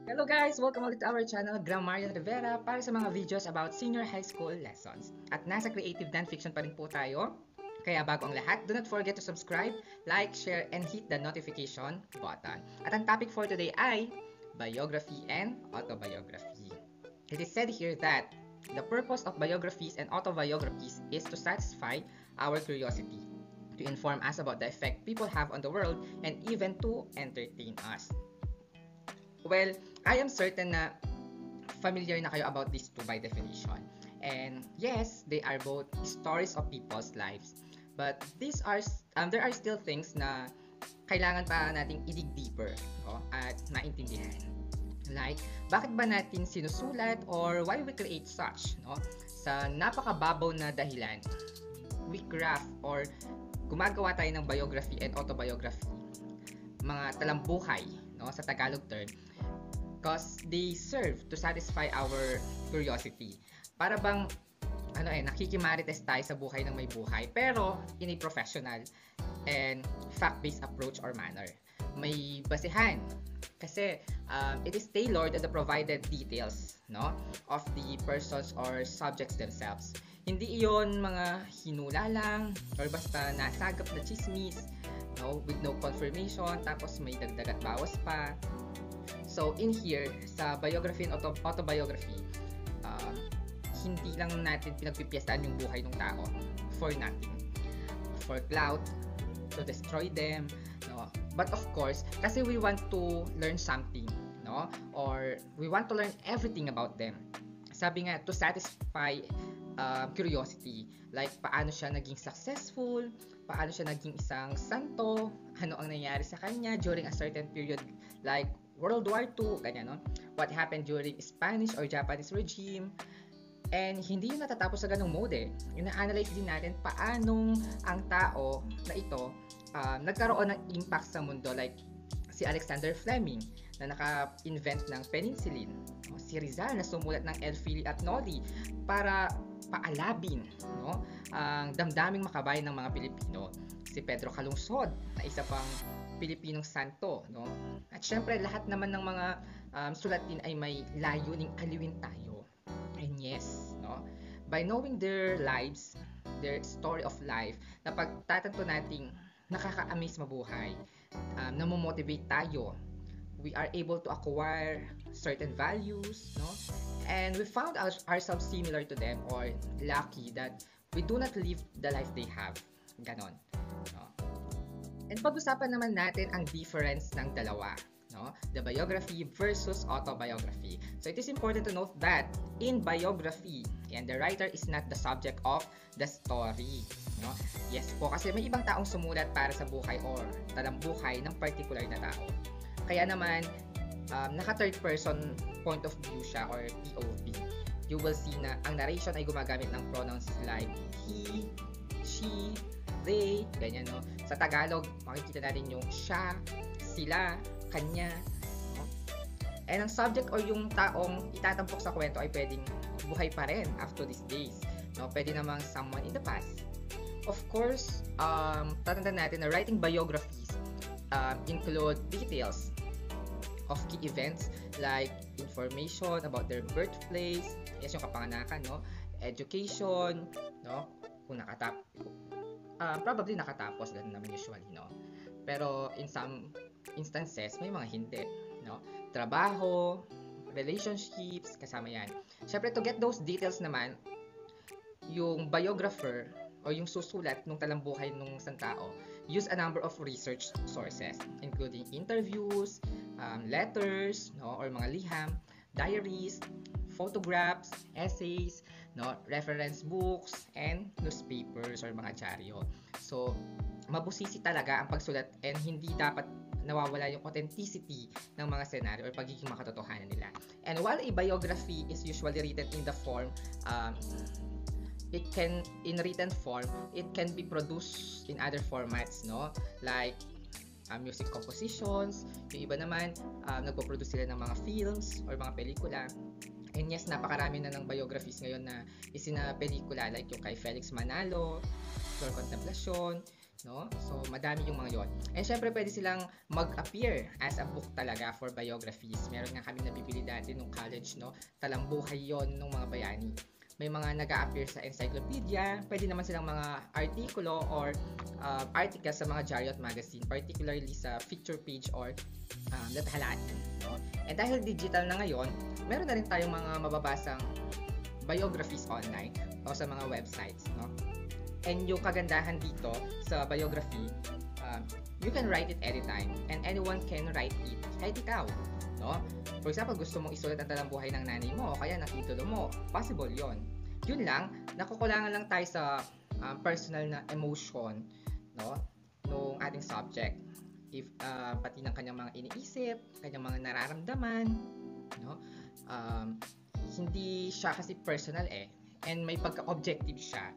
Hello guys! Welcome ulit to our channel, Grammarian Rivera, para sa mga videos about senior high school lessons. At nasa creative non-fiction pa rin po tayo. Kaya bago ang lahat, do not forget to subscribe, like, share, and hit the notification button. At ang topic for today ay biography and autobiography. It is said here that the purpose of biographies and autobiographies is to satisfy our curiosity, to inform us about the effect people have on the world, and even to entertain us. Well, I am certain na familiar na kayo about these two by definition. And yes, they are both stories of people's lives. But there are still things na kailangan pa nating i-dig deeper, no? At maintindihan. Like, bakit ba natin sinusulat or why we create such, no? Sa napakababaw na dahilan, we craft or gumagawa tayo ng biography and autobiography, mga talambuhay, no, sa Tagalog term, because they serve to satisfy our curiosity. Para bang nakikimarites tayo sa buhay ng may buhay, pero in a professional and fact-based approach or manner. May basihan kasi it is tailored to the provided details, no, of the persons or subjects themselves. Hindi iyon mga hinula lang or basta nasagap na chismis, no, with no confirmation, tapos may dagdag at bawas pa. So in here, sa biography and autobiography, hindi lang natin pinagpipiyestaan yung buhay ng tao for nothing, for clout, to destroy them, no. But of course, kasi we want to learn something, no, or we want to learn everything about them. Sabi nga, to satisfy curiosity, like paano siya naging successful, paano siya naging isang santo, ano ang nangyari sa kanya during a certain period like World War II, ganyan, no? What happened during Spanish or Japanese regime. And hindi yung natatapos sa ganung mode. Ina-analyze din natin paanong ang tao na ito nagkaroon ng impact sa mundo, like si Alexander Fleming na naka-invent ng penicillin, si Rizal na sumulat ng El Fili at Noli para paalabin, no, ang damdaming makabayan ng mga Pilipino, si Pedro Calungsod na isa pang Pilipinong santo, no. At syempre lahat naman ng mga sulatin ay may layuning aliwin tayo. And yes, no, by knowing their lives, their story of life, na pagtatanto nating nakaka-amaze mabuhay, namomotivate tayo, we are able to acquire certain values, no, and we found ourselves similar to them or lucky that we do not live the life they have, ganon, no. And pag-usapan naman natin ang difference ng dalawa, no? The biography versus autobiography. So it is important to note that in biography, and the writer is not the subject of the story, no? Yes po, kasi may ibang taong sumulat para sa buhay or talambuhay ng particular na tao. Kaya naman, naka third person point of view siya or POV. You will see na ang narration ay gumagamit ng pronouns like he, she, they, ganyan, no? Sa Tagalog, makikita natin yung siya, sila, kanya, no? And ang subject or yung taong itatampok sa kwento ay pwedeng buhay pa rin after these days, no? Pwede namang someone in the past. Of course, tatandaan natin na writing biographies include details of key events like information about their birthplace, yes, yung kapanganakan, no? Education, no? Kung probably nakatapos, ganun naman usually, no? Pero in some instances, may mga hindi, no? Trabaho, relationships, kasama yan. Siyempre, to get those details naman, yung biographer o yung susulat ng talambuhay ng isang tao use a number of research sources, including interviews, letters, no, or mga liham, diaries, photographs, essays, no, reference books, and newspapers or mga dyaryo. So, mabusisi talaga ang pagsulat and hindi dapat nawawala yung authenticity ng mga senaryo or pagiging makatotohanan nila. And while a biography is usually written in the form, in written form, it can be produced in other formats, no? Like music compositions, yung iba naman, nagpo-produce sila ng mga films or mga pelikula. And yes, napakarami na ng biographies ngayon na isinapelikula, like yung kay Felix Manalo, Flor Contemplacion, no? So, madami yung mga yon. And syempre, pwede silang mag-appear as a book talaga for biographies. Meron nga kami nabibili dati nung college, no? Talambuhay yon nung mga bayani. May mga nag-a-appear sa encyclopedia, pwede naman silang mga artikulo or articles sa mga Chariot magazine, particularly sa feature page or lathalati. No? And dahil digital na ngayon, meron na rin tayong mga mababasang biographies online o sa mga websites. No? And yung kagandahan dito sa biography, you can write it anytime and anyone can write it, kahit ikaw. No? For example, gusto mong isulat ang talambuhay ng nanay mo o kaya ng idolo mo, possible yon. Yun lang, nakukulangan lang tayo sa personal na emotion, no, nung ating subject. If pati ng kanyang mga iniisip, kanyang mga nararamdaman, no, hindi siya kasi personal and may pagka-objective siya.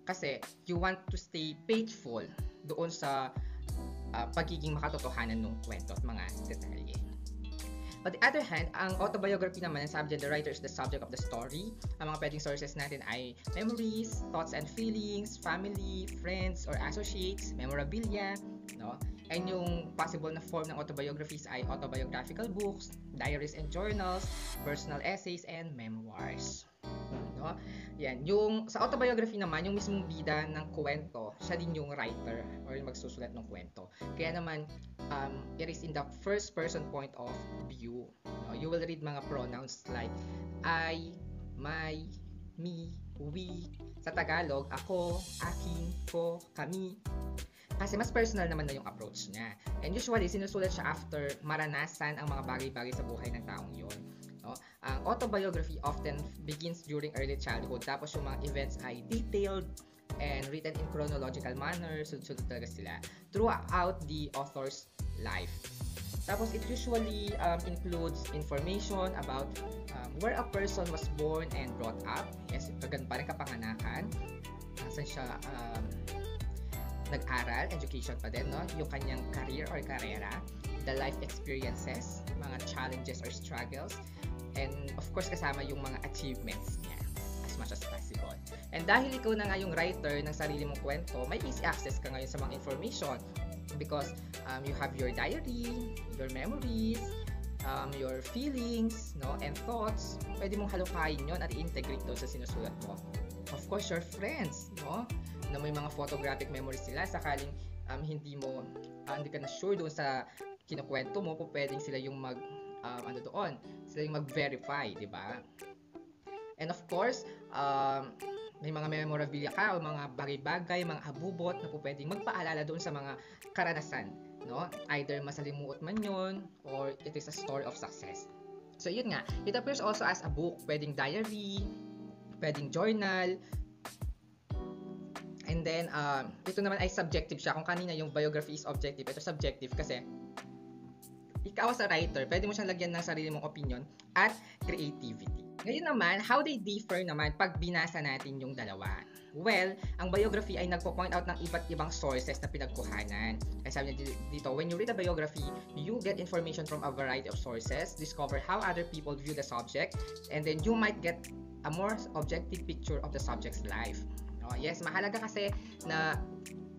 Kasi you want to stay faithful doon sa pagiging makatotohanan ng kwento at mga detalye. On the other hand, ang autobiography naman, ang subject, the writer is the subject of the story. Ang mga pwedeng sources natin ay memories, thoughts and feelings, family, friends or associates, memorabilia, no? And yung possible na form ng autobiographies ay autobiographical books, diaries and journals, personal essays and memoirs. No? Yan, yung sa autobiography naman, yung mismong bida ng kwento, siya din yung writer or yung magsusulat ng kwento. Kaya naman it is in the first person point of view. No? You will read mga pronouns like I, my, me, we. Sa Tagalog, ako, akin, ko, kami. Kasi mas personal naman na yung approach niya. And usually, sinusulat siya after maranasan ang mga bagay-bagay sa buhay ng taong yun. No? Ang autobiography often begins during early childhood. Tapos yung mga events ay detailed and written in chronological manner. Sunod-sunod talaga sila throughout the author's life. Tapos it usually includes information about where a person was born and brought up. Yes, kagan pa rin kapanganakan. Saan siya nag-aral, education pa din, no? Yung kanyang career or karera, the life experiences, mga challenges or struggles, and of course kasama yung mga achievements niya as much as possible. And dahil ikaw na nga yung writer ng sarili mong kwento, may easy access ka ngayon sa mga information because you have your diary, your memories, your feelings, no, and thoughts. Pwede mong halukayin yon at i-integrate doon sa sinusulat mo. Of course, your friends, no, na may mga photographic memories sila sakaling hindi ka na sure doon sa kinukwento mo, kung pwedeng sila yung sila yung mag-verify, di ba? And of course, may mga memorabilia ka o mga bagay-bagay, mga abubot na po pwedeng magpaalala doon sa mga karanasan, no? Either masalimuot man yun or it is a story of success. So yun nga, it appears also as a book, pwedeng diary, pwedeng journal. And then, ito naman ay subjective siya. Kung kanina yung biography is objective, ito subjective kasi ikaw as a writer, pwede mo siyang lagyan ng sarili mong opinion at creativity. Ngayon naman, how they differ naman pag binasa natin yung dalawa. Well, ang biography ay nagpo-point out ng iba't ibang sources na pinagkuhanan. Kaya sabi niya dito, when you read a biography, you get information from a variety of sources, discover how other people view the subject, and then you might get a more objective picture of the subject's life. Yes, mahalaga kasi na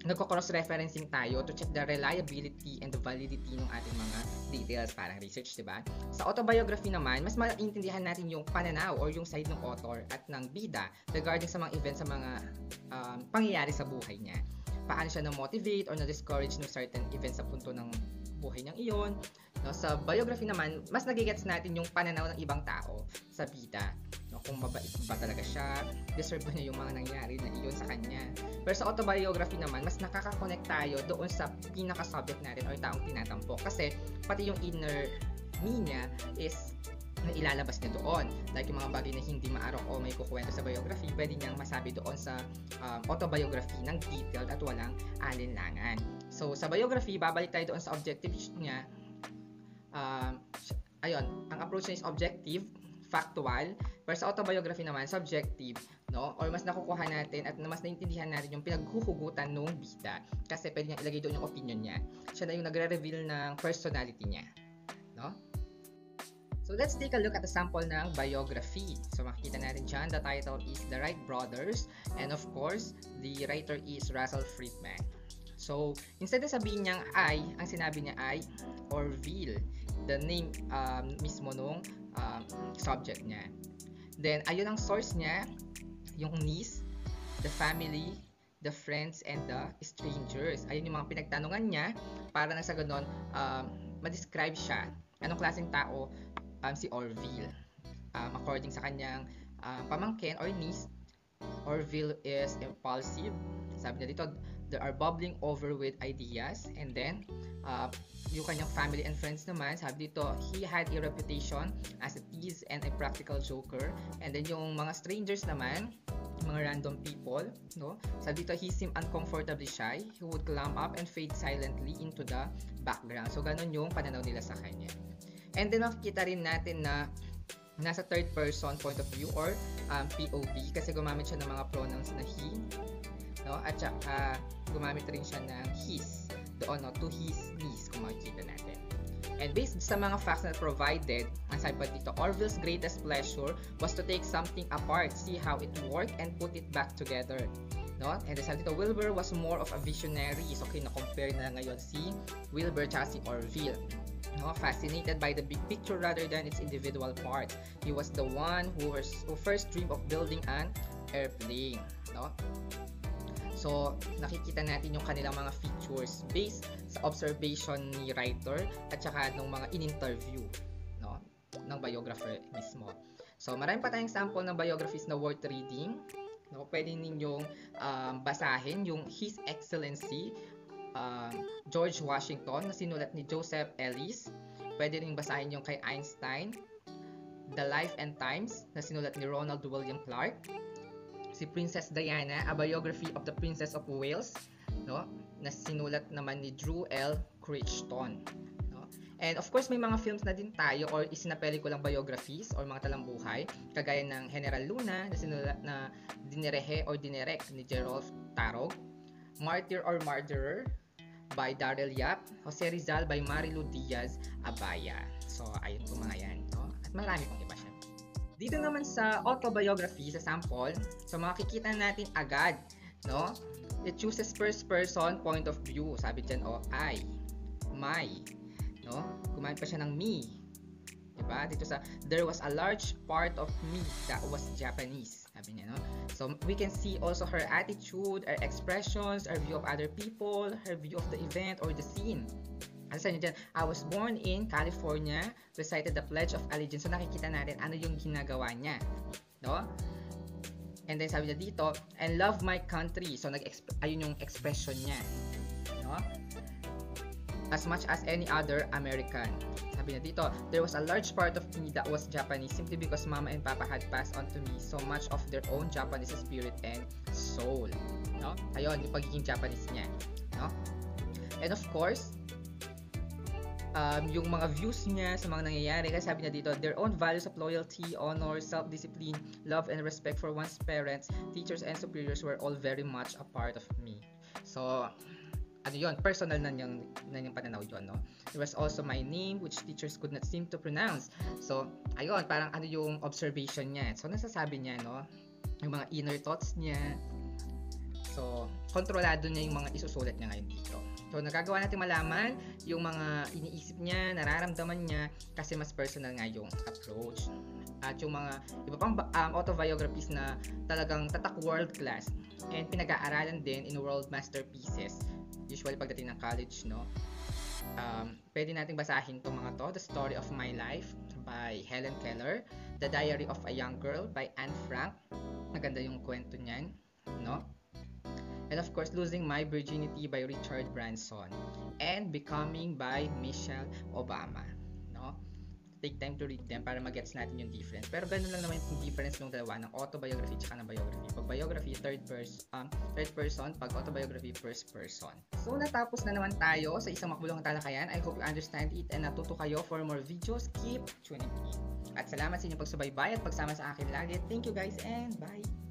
nagko-cross-referencing tayo to check the reliability and the validity ng ating mga details, parang research, diba? Sa autobiography naman, mas maintindihan natin yung pananaw or yung side ng author at ng bida regarding sa mga events, sa mga pangyayari sa buhay niya. Paano siya na-motivate or na-discourage ng certain events sa punto ng buhay niyang iyon. No, sa biography naman, mas nagigets natin yung pananaw ng ibang tao sa bida. No, kung mabait ba talaga siya, deserve ba niya yung mga nangyari na iyon sa kanya. Pero sa autobiography naman, mas nakaka-connect tayo doon sa pinaka-subject natin or taong tinatampok. Kasi pati yung inner me niya is na ilalabas niya doon. Like yung mga bagay na hindi maarok o may kukwento sa biography, pwede niyang masabi doon sa autobiography ng detailed at walang alinlangan. So sa biography, babalik tayo doon sa objective niya. Ayun, ang approach niya is objective, factual, pero sa autobiography naman, subjective, no? Or mas nakukuha natin at mas naintindihan natin yung pinaghuhugutan ng bida kasi pwede niyang ilagay doon yung opinion niya. Siya na yung nagre-reveal ng personality niya, no? So let's take a look at the sample ng biography. So makikita natin dyan, the title is The Wright Brothers, and of course, the writer is Russell Friedman. So, instead na sabihin niyang I, ang sinabi niya ay Orville, the name mismo nung subject niya. Then, ayun ang source niya, yung niece, the family, the friends, and the strangers. Ayun yung mga pinagtanungan niya para na sa ganon, ma-describe siya. Anong klaseng tao si Orville. According sa kanyang pamangkin or niece, Orville is impulsive. Sabi niya dito, there are bubbling over with ideas. And then, yung kanyang family and friends naman, sabi dito, he had a reputation as a tease and a practical joker. And then yung mga strangers naman, mga random people, no? Sabi dito, he seemed uncomfortably shy. He would climb up and fade silently into the background. So, ganun yung pananaw nila sa kanya. And then, makikita rin natin na nasa third person point of view or POV kasi gumamit siya ng mga pronouns na he, no? At saka gumamit rin siya ng his doon, no? To his niece, kung makikita natin. And based sa mga facts na provided, ang sabi pa dito, Orville's greatest pleasure was to take something apart, see how it worked, and put it back together. No? And sabi dito, Wilbur was more of a visionary. So, na-compare na ngayon si Wilbur at si Orville. No, fascinated by the big picture rather than its individual parts. He was the one who first dreamed of building an airplane. No? So, nakikita natin yung kanilang mga features based sa observation ni writer at saka ng mga in-interview, no, ng biographer mismo. So, marami pa tayong sample ng biographies na worth reading. No? Pwede ninyong basahin yung His Excellency George Washington na sinulat ni Joseph Ellis. Pwede rin basahin yung kay Einstein, The Life and Times na sinulat ni Ronald William Clark. Si Princess Diana, A Biography of the Princess of Wales, no, na sinulat naman ni Drew L. Crichton. No? And of course, may mga films na din tayo or isinapelikulang biographies or mga talambuhay, kagaya ng General Luna na sinulat na dinirehe or dinirect ni Gerolf Tarog, Martyr or Murderer by Darrell Yap, Jose Rizal by Marilu Diaz Abaya. So, ayun po mga yan. No? At marami pang iba siya. Dito naman sa autobiography, sa sample, so makikita natin agad, no? It chooses first person point of view. Sabi dyan, I, my, no? Gumamit pa siya ng me. Diba? Dito sa, there was a large part of me that was Japanese. Sabi niya, no? So, we can see also her attitude, her expressions, her view of other people, her view of the event or the scene. Ano sa inyo dyan? I was born in California, recited the Pledge of Allegiance. So, nakikita natin ano yung ginagawa niya. No? And then, sabi niya dito, and love my country. So, ayun yung expression niya. No? As much as any other American. Sabi niya dito, there was a large part of me that was Japanese simply because Mama and Papa had passed on to me so much of their own Japanese spirit and soul. No? Ayun, yung pagiging Japanese niya. No? And of course, yung mga views niya sa mga nangyayari, kasi sabi niya dito, their own values of loyalty, honor, self-discipline, love, and respect for one's parents, teachers, and superiors were all very much a part of me. So, ano yun, personal na yung pananaw yun, no? There was also my name, which teachers could not seem to pronounce. So, ayun, parang ano yung observation niya. So, nasasabi niya, no? Yung mga inner thoughts niya. So, kontrolado niya yung mga isusulat niya ngayon dito. So, nagagawa natin malaman yung mga iniisip niya, nararamdaman niya, kasi mas personal nga yung approach. At yung mga iba pang autobiographies na talagang tatak world class and pinag-aaralan din in world masterpieces. Usually pagdating ng college, no? Pwede nating basahin itong mga to. The Story of My Life by Helen Keller. The Diary of a Young Girl by Anne Frank. Maganda yung kwento niyan, no? And of course, Losing My Virginity by Richard Branson. And Becoming by Michelle Obama. No? Take time to read them para mag-gets natin yung difference. Pero ganun lang naman yung difference ng dalawa, ng autobiography at ng biography. Pag biography, third person. Pag autobiography, first person. So, natapos na naman tayo sa isang makbulong talakayan. I hope you understand it and natuto kayo. For more videos, keep tuning in. At salamat sa inyong pagsubaybay at pagsama sa akin lagi. Thank you guys and bye!